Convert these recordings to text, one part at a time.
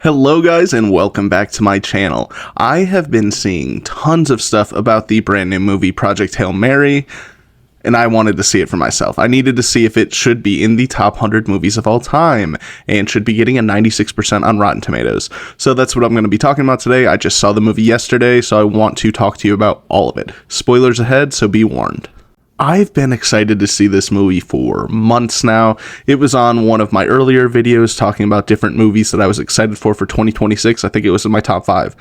Hello guys and welcome back to my channel. I have been seeing tons of stuff about the brand new movie Project Hail Mary, and I wanted to see it for myself. I needed to see if it should be in the top 100 movies of all time and should be getting a 96% on Rotten Tomatoes. So that's what I'm going to be talking about today. I just saw the movie yesterday, so I want to talk to you about all of it. Spoilers ahead, so be warned. I've been excited to see this movie for months now. It was on one of my earlier videos talking about different movies that I was excited for 2026. I think it was in my top 5.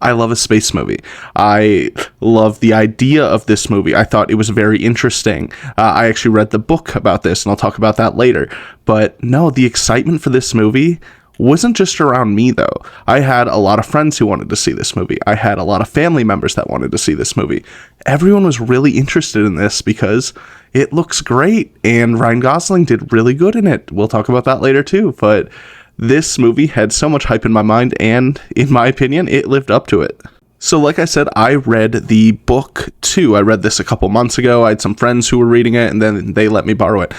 I love a space movie. I love the idea of this movie. I thought it was very interesting. I actually read the book about this, and I'll talk about that later. But no, the excitement for this movie wasn't just around me, though. I had a lot of friends who wanted to see this movie. I had a lot of family members that wanted to see this movie. Everyone was really interested in this because it looks great, and Ryan Gosling did really good in it. We'll talk about that later, too. But this movie had so much hype in my mind, and in my opinion, it lived up to it. So like I said, I read the book, too. I read this a couple months ago. I had some friends who were reading it, and then they let me borrow it.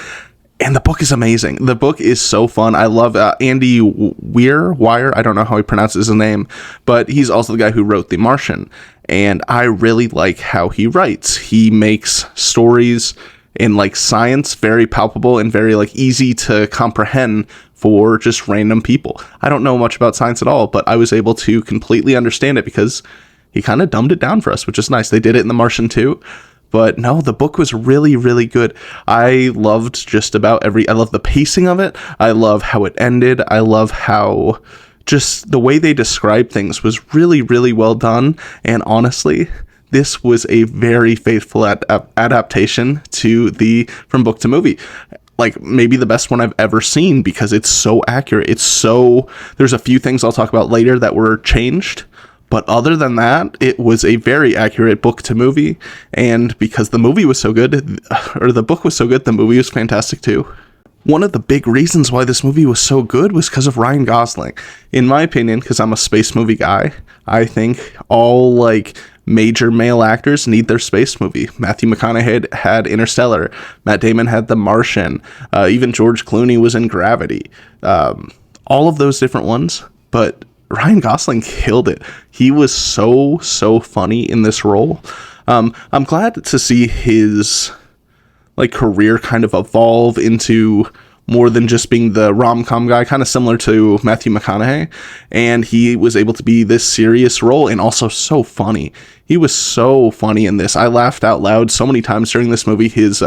And the book is amazing. The book is so fun. I love Andy Weir. I don't know how he pronounces his name, but he's also the guy who wrote The Martian. And I really like how he writes. He makes stories in like science very palpable and very like easy to comprehend for just random people. I don't know much about science at all, but I was able to completely understand it because he kind of dumbed it down for us, which is nice. They did it in The Martian too. But no, the book was really, really good. I loved just about I love the pacing of it. I love how it ended. I love how just the way they described things was really, really well done. And honestly, this was a very faithful adaptation to from book to movie. Like maybe the best one I've ever seen because it's so accurate. There's a few things I'll talk about later that were changed. But other than that, it was a very accurate book to movie. And because the movie was so good, or the book was so good, the movie was fantastic too. One of the big reasons why this movie was so good was because of Ryan Gosling. In my opinion, because I'm a space movie guy, I think all like major male actors need their space movie. Matthew McConaughey had Interstellar. Matt Damon had The Martian. Even George Clooney was in Gravity. All of those different ones. But Ryan Gosling killed it. He was so funny in this role. I'm glad to see his like career kind of evolve into more than just being the rom-com guy, kind of similar to Matthew McConaughey. And he was able to be this serious role and also so funny. He was so funny in this. I laughed out loud so many times during this movie. His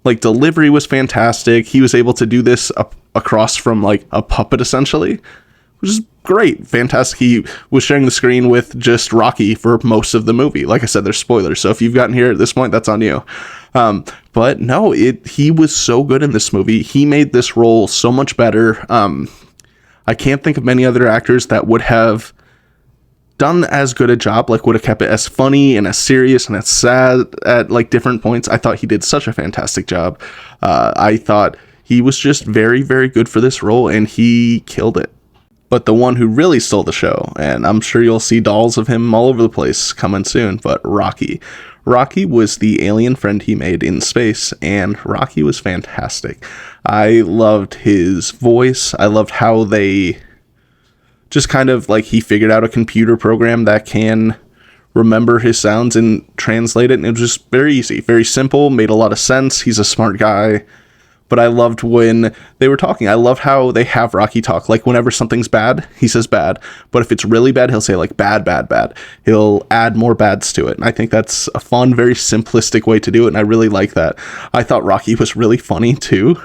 like delivery was fantastic. He was able to do this across from like a puppet essentially, which is great, fantastic. He was sharing the screen with just Rocky for most of the movie. Like I said, there's spoilers, so if you've gotten here at this point, that's on you. But no, he was so good in this movie. He made this role so much better. I can't think of many other actors that would have done as good a job, like would have kept it as funny and as serious and as sad at like different points. I thought he did such a fantastic job. I thought he was just very, very good for this role, and he killed it. But the one who really stole the show, and I'm sure you'll see dolls of him all over the place coming soon, but Rocky. Rocky was the alien friend he made in space, and Rocky was fantastic. I loved his voice. I loved how they just kind of like he figured out a computer program that can remember his sounds and translate it, and it was just very easy, very simple, made a lot of sense. He's a smart guy. But I loved when they were talking. I love how they have Rocky talk. Like whenever something's bad, he says bad. But if it's really bad, he'll say like bad, bad, bad. He'll add more bads to it. And I think that's a fun, very simplistic way to do it. And I really like that. I thought Rocky was really funny too.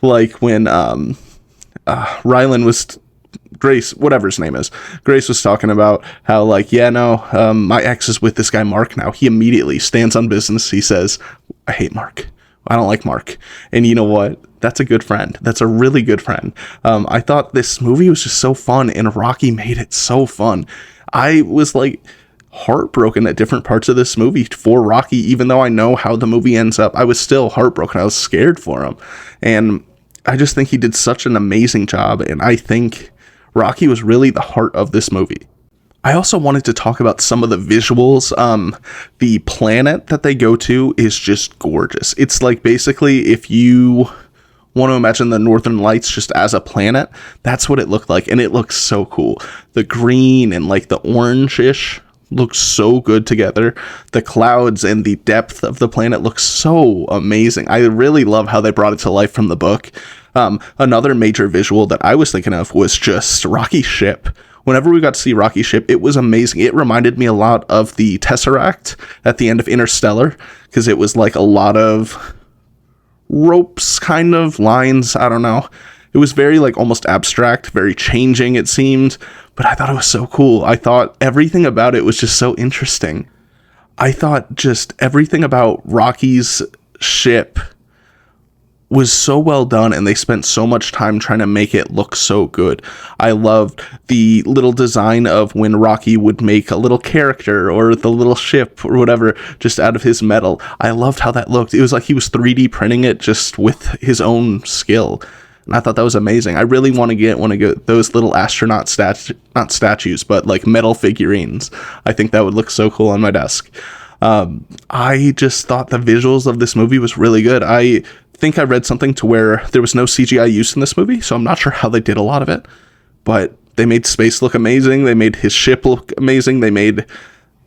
Like when Rylan was Grace, whatever his name is. Grace was talking about how like, yeah, no, my ex is with this guy Mark now. He immediately stands on business. He says, I hate Mark. I don't like Mark. And you know what? That's a good friend. That's a really good friend. I thought this movie was just so fun, and Rocky made it so fun. I was like heartbroken at different parts of this movie for Rocky, even though I know how the movie ends up. I was still heartbroken. I was scared for him. And I just think he did such an amazing job. And I think Rocky was really the heart of this movie. I also wanted to talk about some of the visuals. The planet that they go to is just gorgeous. It's like basically if you want to imagine the Northern Lights just as a planet. That's what it looked like, and it looks so cool. The green and like the orange-ish looks so good together. The clouds and the depth of the planet looks so amazing. I really love how they brought it to life from the book. Another major visual that I was thinking of was just Rocky's ship. Whenever we got to see Rocky's ship, it was amazing. It reminded me a lot of the Tesseract at the end of Interstellar, because it was like a lot of ropes, kind of lines. I don't know. It was very like almost abstract, very changing, it seemed, but I thought it was so cool. I thought everything about it was just so interesting. I thought just everything about Rocky's ship was so well done, and they spent so much time trying to make it look so good. I loved the little design of when Rocky would make a little character or the little ship or whatever just out of his metal. I loved how that looked. It was like he was 3D printing it just with his own skill. And I thought that was amazing. I really want to get those little astronaut not statues, but like metal figurines. I think that would look so cool on my desk. I just thought the visuals of this movie was really good. I think I read something to where there was no CGI use in this movie, so I'm not sure how they did a lot of it, but they made space look amazing. They made his ship look amazing. They made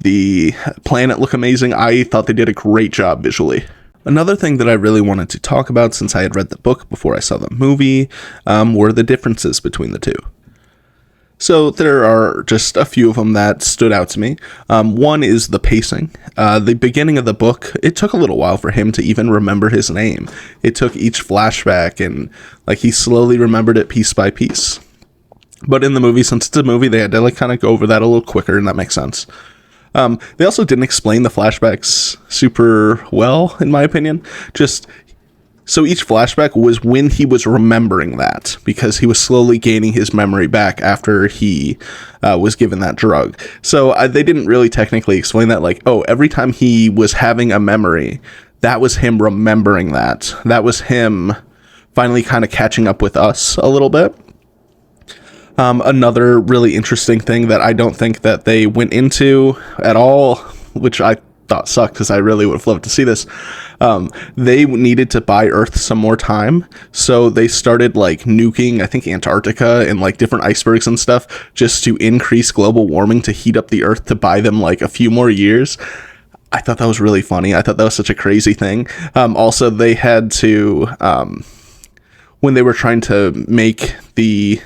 the planet look amazing. I thought they did a great job visually. Another thing that I really wanted to talk about, since I had read the book before I saw the movie, were the differences between the two. So there are just a few of them that stood out to me. One is the pacing. The beginning of the book, it took a little while for him to even remember his name. It took each flashback, and like he slowly remembered it piece by piece. But in the movie, since it's a movie, they had to like kind of go over that a little quicker, and that makes sense. They also didn't explain the flashbacks super well, in my opinion. So each flashback was when he was remembering that, because he was slowly gaining his memory back after he was given that drug. So they didn't really technically explain that, like, oh, every time he was having a memory, that was him remembering that. That was him finally kind of catching up with us a little bit. Another really interesting thing that I don't think that they went into at all, which I thought sucked because I really would have loved to see this. They needed to buy Earth some more time, so they started like nuking, I think, Antarctica and like different icebergs and stuff just to increase global warming, to heat up the Earth, to buy them like a few more years. I thought that was really funny. I thought that was such a crazy thing. Also, they had to, when they were trying to make the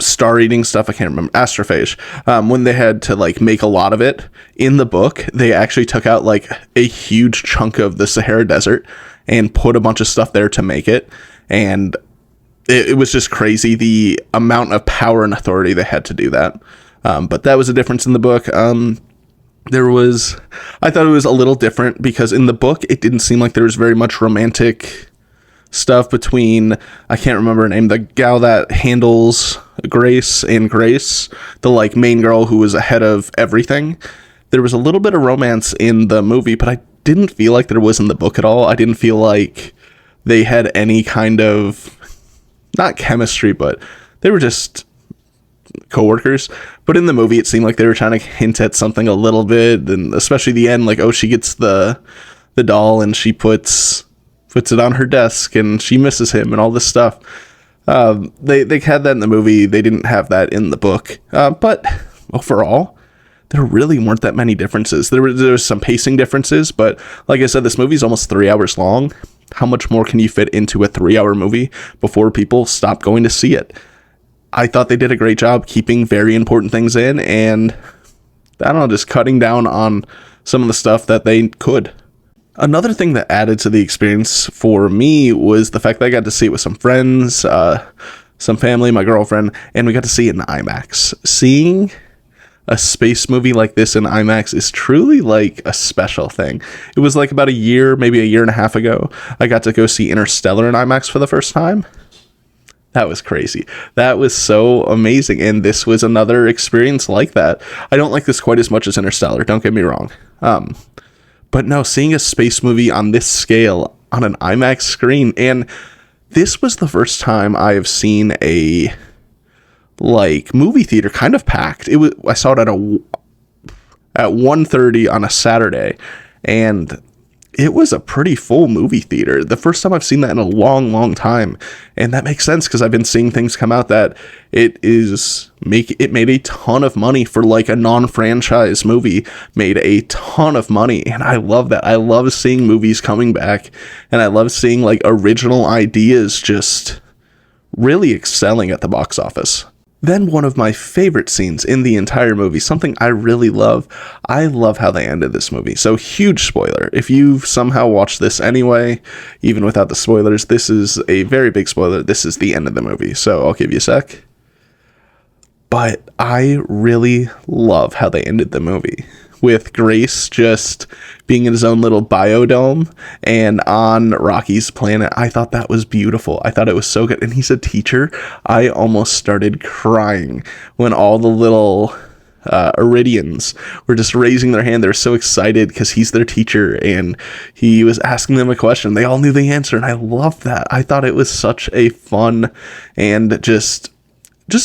star-eating stuff, I can't remember, astrophage, when they had to like make a lot of it in the book, they actually took out like a huge chunk of the Sahara Desert and put a bunch of stuff there to make it, and it was just crazy the amount of power and authority they had to do that. But that was a difference in the book. I thought it was a little different because in the book it didn't seem like there was very much romantic stuff between, I can't remember her name, the gal that handles Grace, the like main girl who was ahead of everything. There was a little bit of romance in the movie, but I didn't feel like there was in the book at all. I didn't feel like they had any kind of, not chemistry, but they were just co-workers. But in the movie it seemed like they were trying to hint at something a little bit, and especially the end, like, oh, she gets the doll and she puts it on her desk and she misses him and all this stuff. They had that in the movie. They didn't have that in the book. But overall, there really weren't that many differences. There was some pacing differences, but like I said, this movie's almost 3 hours long. How much more can you fit into a 3-hour movie before people stop going to see it? I thought they did a great job keeping very important things in, and I don't know, just cutting down on some of the stuff that they could. Another thing that added to the experience for me was the fact that I got to see it with some friends, some family, my girlfriend, and we got to see it in IMAX. Seeing a space movie like this in IMAX is truly like a special thing. It was like about a year, maybe a year and a half ago, I got to go see Interstellar in IMAX for the first time. That was crazy. That was so amazing, and this was another experience like that. I don't like this quite as much as Interstellar, don't get me wrong. But no, seeing a space movie on this scale on an IMAX screen, and this was the first time I have seen a like movie theater kind of packed. I saw it at 1:30 on a Saturday, and it was a pretty full movie theater. The first time I've seen that in a long, long time. And that makes sense because I've been seeing things come out that it made a ton of money for like a non-franchise movie, made a ton of money. And I love that. I love seeing movies coming back, and I love seeing like original ideas just really excelling at the box office. Then one of my favorite scenes in the entire movie, something I really love. I love how they ended this movie. So huge spoiler. If you've somehow watched this anyway, even without the spoilers, this is a very big spoiler. This is the end of the movie. So I'll give you a sec. But I really love how they ended the movie, with Grace just being in his own little biodome and on Rocky's planet. I thought that was beautiful. I thought it was so good. And he's a teacher. I almost started crying when all the little Iridians were just raising their hand. They were so excited because he's their teacher and he was asking them a question. They all knew the answer, and I loved that. I thought it was such a fun and just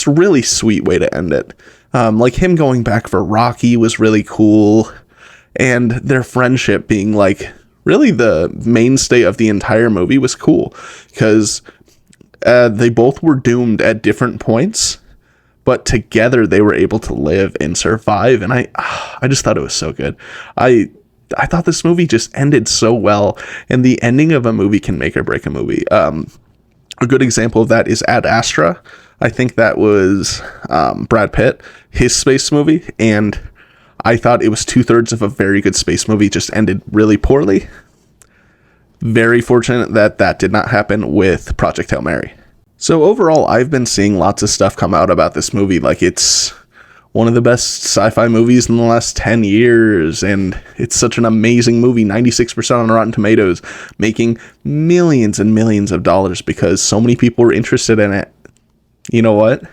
really sweet way to end it. Like him going back for Rocky was really cool, and their friendship being like really the mainstay of the entire movie was cool, because they both were doomed at different points, but together they were able to live and survive, and I just thought it was so good. I thought this movie just ended so well, and the ending of a movie can make or break a movie. A good example of that is Ad Astra. I think that was Brad Pitt, his space movie, and I thought it was 2/3 of a very good space movie, just ended really poorly. Very fortunate that that did not happen with Project Hail Mary. So overall, I've been seeing lots of stuff come out about this movie, like it's one of the best sci-fi movies in the last 10 years, and it's such an amazing movie, 96% on Rotten Tomatoes, making millions and millions of dollars because so many people were interested in it. You know what?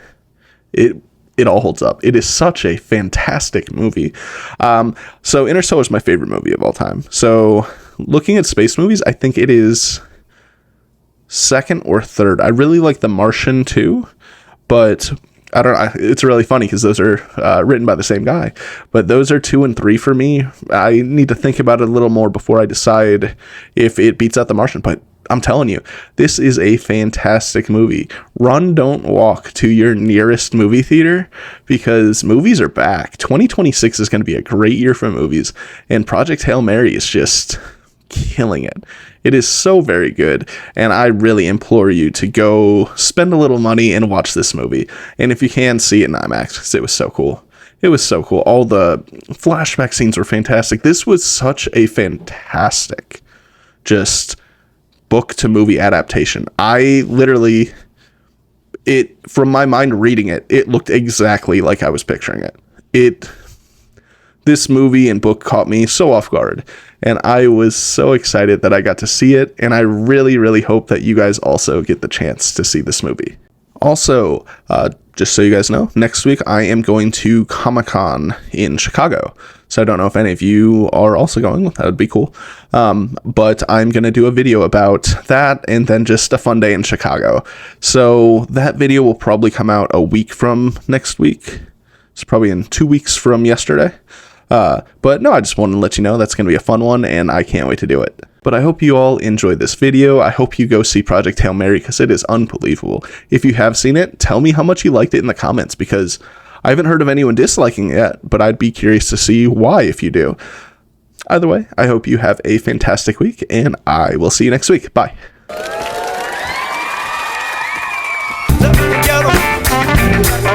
It all holds up. It is such a fantastic movie. So Interstellar is my favorite movie of all time. So looking at space movies, I think it is second or third. I really like The Martian too, but I don't know. It's really funny because those are written by the same guy, but those are 2 and 3 for me. I need to think about it a little more before I decide if it beats out The Martian, but I'm telling you, this is a fantastic movie. Run, don't walk to your nearest movie theater because movies are back. 2026 is going to be a great year for movies, and Project Hail Mary is just killing it. It is so very good, and I really implore you to go spend a little money and watch this movie. And if you can, see it in IMAX because it was so cool. It was so cool. All the flashback scenes were fantastic. This was such a fantastic, just book to movie adaptation. I literally, from my mind reading it, it looked exactly like I was picturing it. This movie and book caught me so off guard, and I was so excited that I got to see it, and I really, really hope that you guys also get the chance to see this movie. Also, just so you guys know, next week I am going to Comic-Con in Chicago. So I don't know if any of you are also going. That would be cool. But I'm going to do a video about that and then just a fun day in Chicago. So that video will probably come out a week from next week. It's probably in 2 weeks from yesterday. But no, I just wanted to let you know that's going to be a fun one, and I can't wait to do it. But I hope you all enjoyed this video. I hope you go see Project Hail Mary because it is unbelievable. If you have seen it, tell me how much you liked it in the comments because I haven't heard of anyone disliking it yet, but I'd be curious to see why if you do. Either way, I hope you have a fantastic week, and I will see you next week. Bye. Let me get 'em.